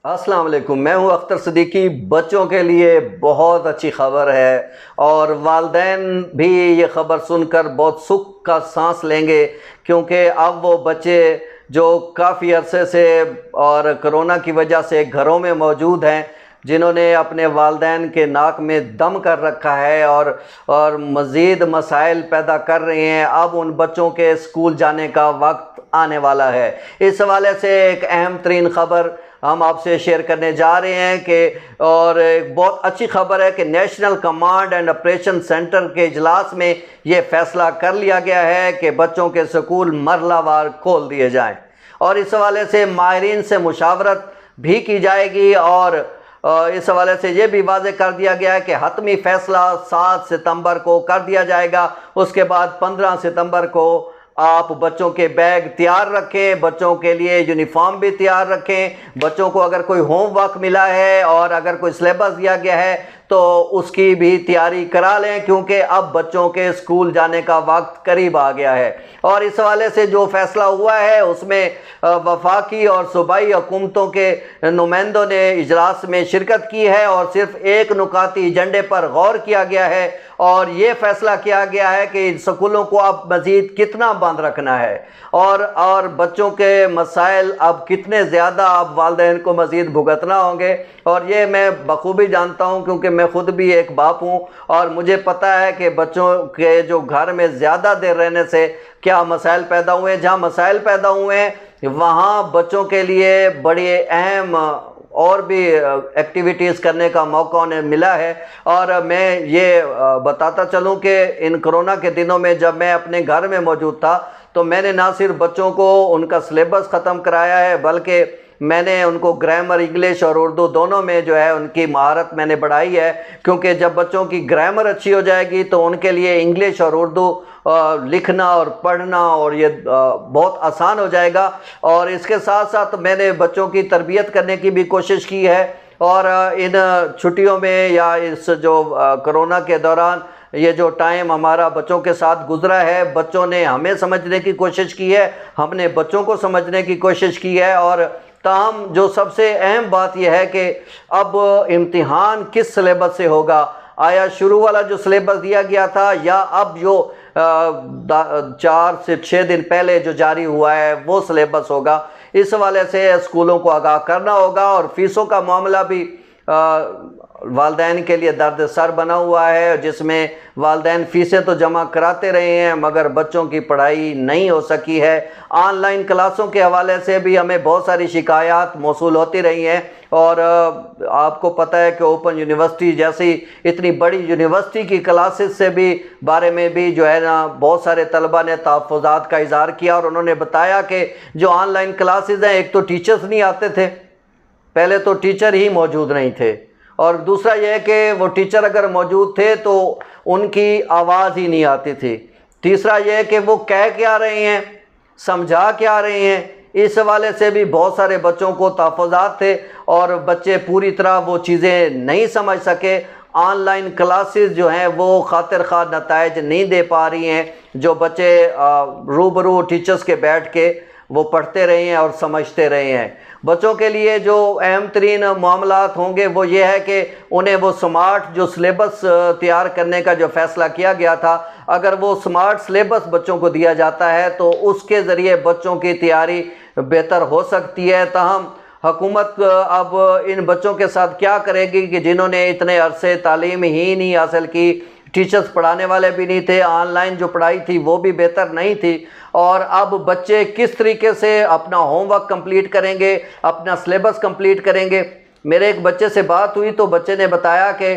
अस्सलाम वालेकुम। मैं हूं अख्तर सिद्दीकी। बच्चों के लिए बहुत अच्छी खबर है और वालिदैन भी ये ख़बर सुनकर बहुत सुख का सांस लेंगे, क्योंकि अब वो बच्चे जो काफ़ी अरसे से और कोरोना की वजह से घरों में मौजूद हैं, जिन्होंने अपने वालिदैन के नाक में दम कर रखा है और मज़ीद मसाइल पैदा कर रहे हैं, अब उन बच्चों के स्कूल जाने का वक्त आने वाला है। इस हवाले से एक अहम तरीन ख़बर हम आपसे शेयर करने जा रहे हैं कि और एक बहुत अच्छी खबर है कि national command and operation centre के इजलास में ये फैसला कर लिया गया है कि बच्चों के स्कूल मरलावार खोल दिए जाएं और इस हवाले से माहिरीन से मुशावरत भी की जाएगी। और इस हवाले से ये भी वाज़ेह कर दिया गया है कि हतमी फ़ैसला 7 सितंबर को कर दिया जाएगा। उसके बाद 15 सितंबर को आप बच्चों के बैग तैयार रखें, बच्चों के लिए यूनिफॉर्म भी तैयार रखें। बच्चों को अगर कोई होमवर्क मिला है और अगर कोई सिलेबस दिया गया है तो उसकी भी तैयारी करा लें, क्योंकि अब बच्चों के स्कूल जाने का वक्त करीब आ गया है। और इस हवाले से जो फैसला हुआ है उसमें वफाकी और सूबाई हुकूमतों के नुमाइंदों ने इजलास में शिरकत की है और सिर्फ एक नुकाती एजेंडे पर गौर किया गया है और ये फैसला किया गया है कि स्कूलों को अब मज़ीद कितना बंद रखना है और बच्चों के मसाइल अब कितने ज़्यादा अब वालिदैन को मज़ीद भुगतना होंगे। और ये मैं बखूबी जानता हूँ, क्योंकि मैं ख़ुद भी एक बाप हूँ और मुझे पता है कि बच्चों के जो घर में ज़्यादा देर रहने से क्या मसाइल पैदा हुए हैं। जहाँ मसाइल पैदा हुए हैं वहाँ बच्चों के लिए बड़ी अहम और भी एक्टिविटीज़ करने का मौका उन्हें मिला है। और मैं ये बताता चलूँ कि इन कोरोना के दिनों में जब मैं अपने घर में मौजूद था तो मैंने ना सिर्फ बच्चों को उनका सिलेबस ख़त्म कराया है, बल्कि मैंने उनको ग्रामर इंग्लिश और उर्दू दोनों में जो है उनकी महारत मैंने बढ़ाई है। क्योंकि जब बच्चों की ग्रामर अच्छी हो जाएगी तो उनके लिए इंग्लिश और उर्दू लिखना और पढ़ना और ये बहुत आसान हो जाएगा। और इसके साथ साथ मैंने बच्चों की तरबियत करने की भी कोशिश की है। और इन छुट्टियों में या इस जो कोरोना के दौरान ये जो टाइम हमारा बच्चों के साथ गुजरा है, बच्चों ने हमें समझने की कोशिश की है, हमने बच्चों को समझने की कोशिश की है। और ताहम जो सबसे अहम बात यह है कि अब इम्तिहान किस सिलेबस से होगा, आया शुरू वाला जो सिलेबस दिया गया था या अब जो 4 से 6 दिन पहले जो जारी हुआ है वो सिलेबस होगा। इस हवाले से स्कूलों को आगाह करना होगा। और फ़ीसों का मामला भी वालिदैन के लिए दर्द सर बना हुआ है, जिसमें वालिदैन फ़ीसें तो जमा कराते रहे हैं मगर बच्चों की पढ़ाई नहीं हो सकी है। ऑनलाइन क्लासों के हवाले से भी हमें बहुत सारी शिकायत मौसूल होती रही हैं। और आपको पता है कि ओपन यूनिवर्सिटी जैसी इतनी बड़ी यूनिवर्सिटी की क्लासेस से भी बारे में भी जो है ना बहुत सारे तलबा ने तहफ़्फ़ुज़ात का इज़हार किया और उन्होंने बताया कि जो ऑनलाइन क्लासेस हैं, एक तो टीचर्स नहीं आते थे, पहले तो टीचर ही मौजूद नहीं थे, और दूसरा यह है कि वो टीचर अगर मौजूद थे तो उनकी आवाज़ ही नहीं आती थी। तीसरा यह है कि वो कह क्या रहे हैं, समझा क्या रहे हैं, इस हवाले से भी बहुत सारे बच्चों को तहफ़्फ़ुज़ात थे और बच्चे पूरी तरह वो चीज़ें नहीं समझ सके। ऑनलाइन क्लासेस जो हैं वो खातिर खा नताइज नहीं दे पा रही हैं, जो बच्चे रूबरू टीचर्स के बैठ के वो पढ़ते रहे हैं और समझते रहे हैं। बच्चों के लिए जो अहम तरीन मामलात होंगे वो ये है कि उन्हें वो स्मार्ट जो सिलेबस तैयार करने का जो फ़ैसला किया गया था, अगर वो स्मार्ट सिलेबस बच्चों को दिया जाता है तो उसके ज़रिए बच्चों की तैयारी बेहतर हो सकती है। ताहम हुकूमत अब इन बच्चों के साथ क्या करेगी कि जिन्होंने इतने अरसे तालीम ही नहीं हासिल की, टीचर्स पढ़ाने वाले भी नहीं थे, ऑनलाइन जो पढ़ाई थी वो भी बेहतर नहीं थी, और अब बच्चे किस तरीके से अपना होमवर्क कंप्लीट करेंगे, अपना सिलेबस कंप्लीट करेंगे। मेरे एक बच्चे से बात हुई तो बच्चे ने बताया कि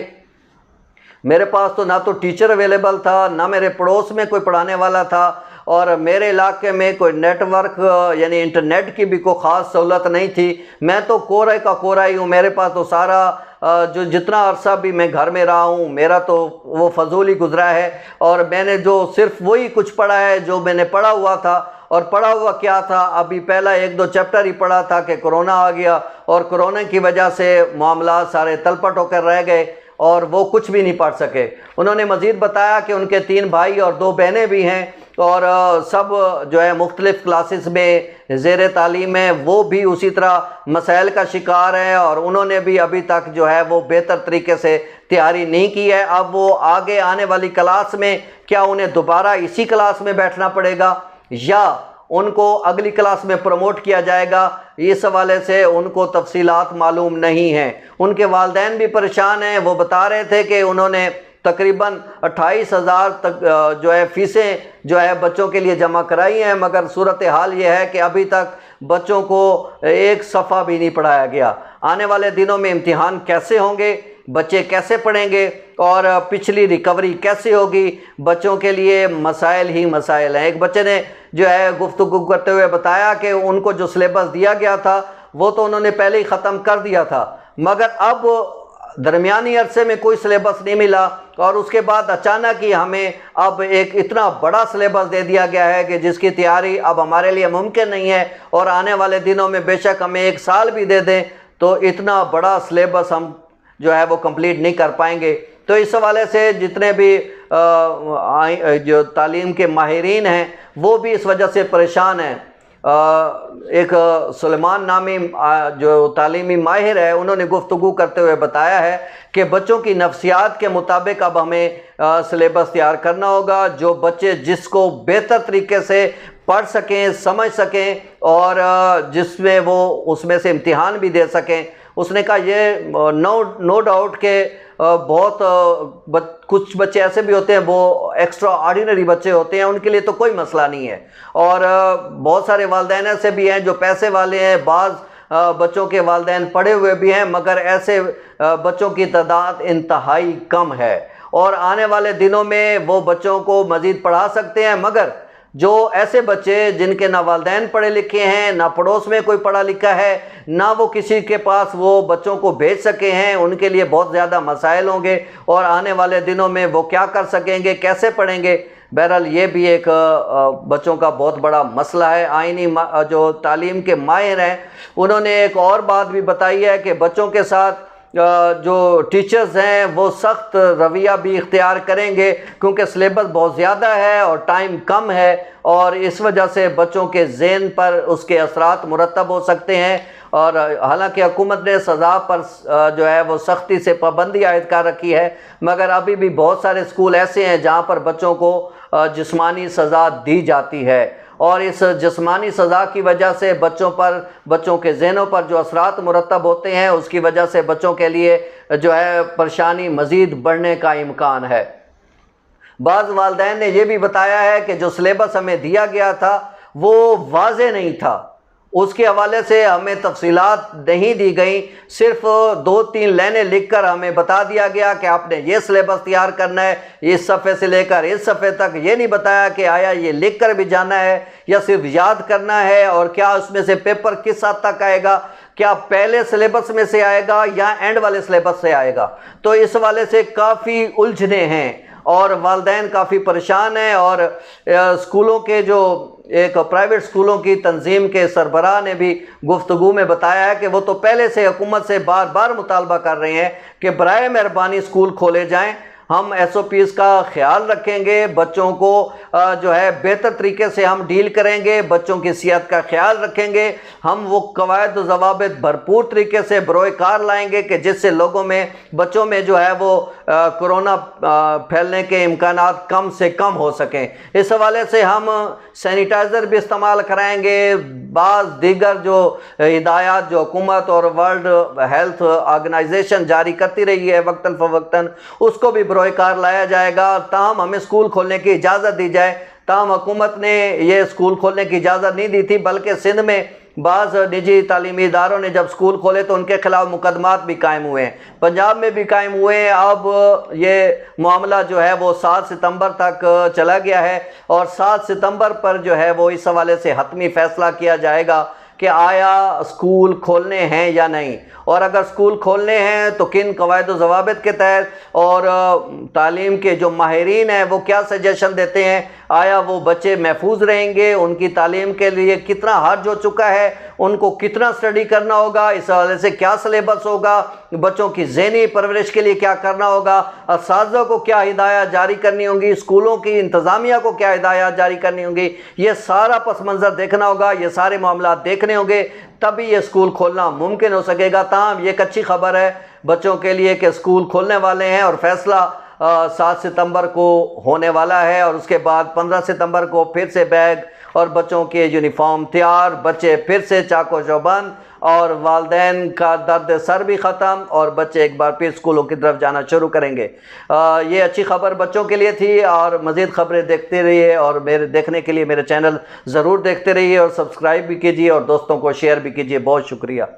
मेरे पास तो ना तो टीचर अवेलेबल था, ना मेरे पड़ोस में कोई पढ़ाने वाला था, और मेरे इलाके में कोई नेटवर्क यानी इंटरनेट की भी कोई ख़ास सहूलत नहीं थी। मैं तो कोरे का कोरा ही हूँ, मेरे पास तो सारा जो जितना अरसा भी मैं घर में रहा हूँ मेरा तो वो फजूल ही गुजरा है, और मैंने जो सिर्फ वही कुछ पढ़ा है जो मैंने पढ़ा हुआ था। और पढ़ा हुआ क्या था, अभी पहला 1-2 चैप्टर ही पढ़ा था कि कोरोना आ गया और कोरोना की वजह से मामला सारे तलपट होकर रह गए और वो कुछ भी नहीं पढ़ सके। उन्होंने मज़ीद बताया कि उनके 3 भाई और 2 बहनें भी हैं और सब जो है मुख्तलिफ़ क्लासेस में ज़ेर तालीम है वो भी उसी तरह मसाइल का शिकार हैं और उन्होंने भी अभी तक जो है वो बेहतर तरीके से तैयारी नहीं की है। अब वो आगे आने वाली क्लास में क्या उन्हें दोबारा इसी क्लास में बैठना पड़ेगा या उनको अगली क्लास में प्रमोट किया जाएगा, इस हवाले से उनको तफसीलात मालूम नहीं हैं। उनके वालिदैन भी परेशान हैं। वो बता रहे थे कि उन्होंने तकरीबन 28,000 तक जो है फ़ीसें जो है बच्चों के लिए जमा कराई हैं, मगर सूरत हाल ये है कि अभी तक बच्चों को एक सफ़ा भी नहीं पढ़ाया गया। आने वाले दिनों में इम्तिहान कैसे होंगे, बच्चे कैसे पढ़ेंगे और पिछली रिकवरी कैसे होगी, बच्चों के लिए मसाइल ही मसाइल हैं। एक बच्चे ने जो है गुफ्तगू करते हुए बताया कि उनको जो सिलेबस दिया गया था वो तो उन्होंने पहले ही ख़त्म कर दिया था, मगर अब दरमियानी अरसे में कोई सिलेबस नहीं मिला और उसके बाद अचानक ही हमें अब एक इतना बड़ा सिलेबस दे दिया गया है कि जिसकी तैयारी अब हमारे लिए मुमकिन नहीं है। और आने वाले दिनों में बेशक हमें 1 साल भी दे दें तो इतना बड़ा सिलेबस हम जो है वो कंप्लीट नहीं कर पाएंगे। तो इस हवाले से जितने भी जो तालीम के माहिरीन हैं वो भी इस वजह से परेशान हैं। एक सुलेमान नामी जो तालीमी माहिर है उन्होंने गुफ्तगू करते हुए बताया है कि बच्चों की नफ्सियात के मुताबिक अब हमें सिलेबस तैयार करना होगा जो बच्चे जिसको बेहतर तरीके से पढ़ सकें, समझ सकें और जिसमें वो उसमें से इम्तिहान भी दे सकें। उसने कहा ये नो डाउट के बहुत कुछ बच्चे ऐसे भी होते हैं वो एक्स्ट्रा ऑर्डिनरी बच्चे होते हैं, उनके लिए तो कोई मसला नहीं है और बहुत सारे वालिदैन ऐसे भी हैं जो पैसे वाले हैं, बाज़ बच्चों के वालिदैन पढ़े हुए भी हैं, मगर ऐसे बच्चों की तादाद इंतहाई कम है और आने वाले दिनों में वो बच्चों को मज़ीद पढ़ा सकते हैं। मगर जो ऐसे बच्चे जिनके ना वालिदैन पढ़े लिखे हैं, ना पड़ोस में कोई पढ़ा लिखा है, ना वो किसी के पास वो बच्चों को भेज सके हैं, उनके लिए बहुत ज़्यादा मसाइल होंगे और आने वाले दिनों में वो क्या कर सकेंगे, कैसे पढ़ेंगे। बहरहाल ये भी एक बच्चों का बहुत बड़ा मसला है। आइनी जो तालीम के माहिर हैं उन्होंने एक और बात भी बताई है कि बच्चों के साथ जो टीचर्स हैं वो सख्त रवैया भी इख्तियार करेंगे क्योंकि सिलेबस बहुत ज़्यादा है और टाइम कम है और इस वजह से बच्चों के ज़हन पर उसके असरात मुरतब हो सकते हैं। और हालांकि हुकूमत ने सज़ा पर जो है वो सख्ती से पाबंदी आयद कर रखी है, मगर अभी भी बहुत सारे स्कूल ऐसे हैं जहाँ पर बच्चों को जिस्मानी सज़ा दी जाती है और इस जिस्मानी सज़ा की वजह से बच्चों के ज़हनों पर जो असरात मुरतब होते हैं उसकी वजह से बच्चों के लिए जो है परेशानी मज़ीद बढ़ने का इम्कान है। बाज़ वालिदैन ने यह भी बताया है कि जो सिलेबस हमें दिया गया था वो वाज़े नहीं था, उसके हवाले से हमें तफसीलात नहीं दी गई, सिर्फ 2-3 लाइनें लिखकर हमें बता दिया गया कि आपने ये सिलेबस तैयार करना है, इस सफ़े से लेकर इस सफ़े तक। ये नहीं बताया कि आया ये लिख कर भी जाना है या सिर्फ याद करना है और क्या उसमें से पेपर किस हद तक आएगा, क्या पहले सिलेबस में से आएगा या एंड वाले सिलेबस से आएगा। तो इस हवाले से काफ़ी उलझने हैं और वालिदैन काफ़ी परेशान हैं और स्कूलों के जो एक प्राइवेट स्कूलों की तंजीम के सरबराह ने भी गुफ्तगू में बताया है कि वो तो पहले से हुकूमत से बार बार मुतालबा कर रहे हैं कि बराए मेहरबानी स्कूल खोले जाएं, हम SOPs का ख्याल रखेंगे, बच्चों को जो है बेहतर तरीके से हम डील करेंगे, बच्चों की सेहत का ख्याल रखेंगे, हम वो कवायद व ज़वाबित भरपूर तरीके से बरोए कार लाएंगे कि जिससे लोगों में बच्चों में जो है वो कोरोना फैलने के इम्कानात कम से कम हो सकें। इस हवाले से हम सैनिटाइज़र भी इस्तेमाल कराएंगे, बाज़ दीगर जो हिदायत जो हुकूमत और वर्ल्ड हेल्थ ऑर्गेनाइजेशन जारी करती रही है वक्तन फ़वक्तन, उसको भी कार लाया जाएगा। ताहम हमें स्कूल खोलने की इजाज़त दी जाए। ताहम हुकूमत ने यह स्कूल खोलने की इजाज़त नहीं दी थी, बल्कि सिंध में बाज़ निजी तालीमी इदारों ने जब स्कूल खोले तो उनके खिलाफ मुकदमात भी कायम हुए हैं, पंजाब में भी कायम हुए हैं। अब ये मामला जो है वो 7 सितंबर तक चला गया है और 7 सितंबर पर जो है वो इस हवाले से हतमी फ़ैसला किया जाएगा कि आया स्कूल खोलने हैं या नहीं, और अगर स्कूल खोलने हैं तो किन कवायद व ज़वाबित के तहत, और तालीम के जो माहिरीन हैं वो क्या सजेशन देते हैं। आया वो बच्चे महफूज रहेंगे, उनकी तालीम के लिए कितना हर्ज हो चुका है, उनको कितना स्टडी करना होगा, इस हवाले से क्या सिलेबस होगा, बच्चों की ज़हनी परवरिश के लिए क्या करना होगा, असातिज़ा को क्या हिदायत जारी करनी होंगी, स्कूलों की इंतज़ामिया को क्या हिदायत जारी करनी होंगी, ये सारा पस मंज़र देखना होगा, ये सारे मामला देखने होंगे, तभी ये स्कूल खोलना मुमकिन हो सकेगा। ताहम ये एक अच्छी खबर है बच्चों के लिए कि स्कूल खोलने वाले हैं और फैसला 7 सितंबर को होने वाला है, और उसके बाद 15 सितंबर को फिर से बैग और बच्चों के यूनिफॉर्म तैयार, बच्चे फिर से चाको चौबंद, और वालदैन का दर्द सर भी ख़त्म, और बच्चे एक बार फिर स्कूलों की तरफ जाना शुरू करेंगे। ये अच्छी खबर बच्चों के लिए थी, और मज़ीद खबरें देखते रहिए, और मेरे देखने के लिए मेरे चैनल ज़रूर देखते रहिए, और सब्सक्राइब भी कीजिए और दोस्तों को शेयर भी कीजिए। बहुत शुक्रिया।